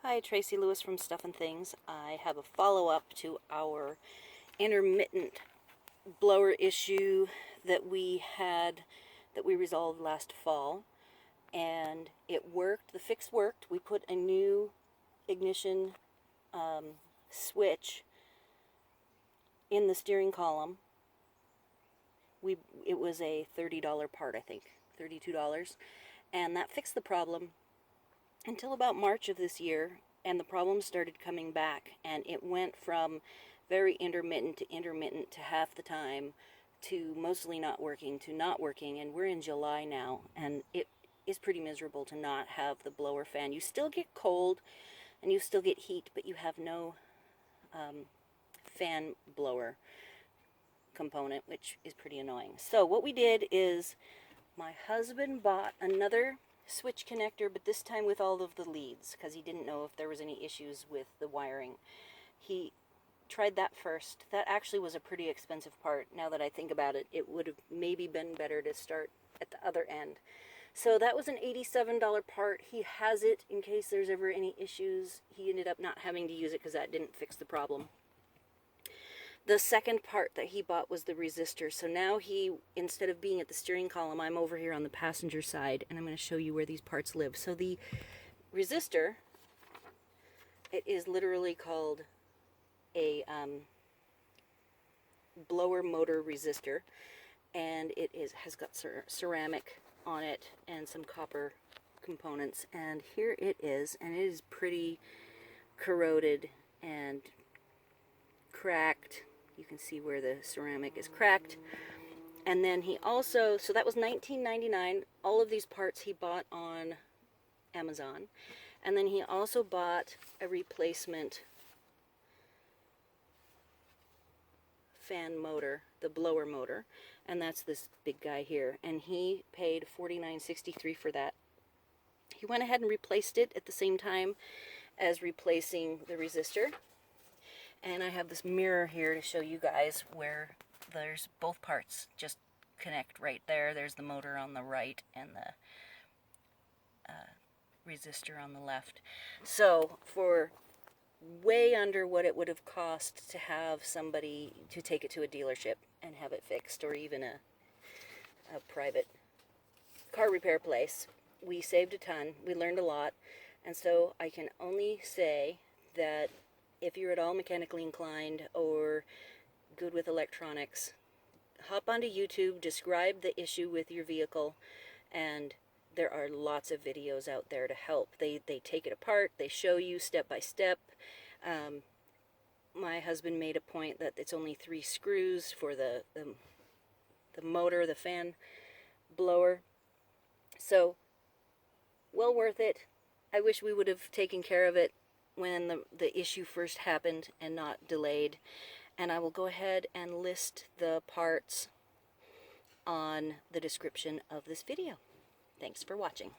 Hi, Tracy Lewis from Stuff and Things. I have a follow-up to our intermittent blower issue that we resolved last fall, and it worked. The fix worked. We put a new ignition switch in the steering column. It was a $30 part, I think, $32, and that fixed the problem until about March of this year, and the problems started coming back, and it went from very intermittent to half the time to mostly not working to not working, and we're in July now, and it is pretty miserable to not have the blower fan. You still get cold and you still get heat, but you have no fan blower component, which is pretty annoying. So what we did is my husband bought another switch connector, but this time with all of the leads, because he didn't know if there was any issues with the wiring. He tried that first. That actually was a pretty expensive part. Now that I think about it, it would have maybe been better to start at the other end. So that was an $87 part. He has it in case there's ever any issues. He ended up not having to use it because that didn't fix the problem. The second part that he bought was the resistor. So now instead of being at the steering column, I'm over here on the passenger side, and I'm going to show you where these parts live. So the resistor, it is literally called a blower motor resistor, and it has got ceramic on it and some copper components. And here it is, and it is pretty corroded and cracked. You can see where the ceramic is cracked. And then he also, so that was $19.99. All of these parts he bought on Amazon. And then he also bought a replacement fan motor, the blower motor, and that's this big guy here. And he paid $49.63 for that. He went ahead and replaced it at the same time as replacing the resistor. And I have this mirror here to show you guys where there's both parts just connect right there. There's the motor on the right and the resistor on the left. So for way under what it would have cost to have somebody to take it to a dealership and have it fixed, or even a private car repair place, we saved a ton. We learned a lot. And so I can only say that if you're at all mechanically inclined or good with electronics, hop onto YouTube, describe the issue with your vehicle, and there are lots of videos out there to help. They take it apart, they show you step by step. My husband made a point that it's only 3 screws for the motor, the fan blower. So, well worth it. I wish we would have taken care of it when the issue first happened and not delayed. And I will go ahead and list the parts on the description of this video. Thanks for watching.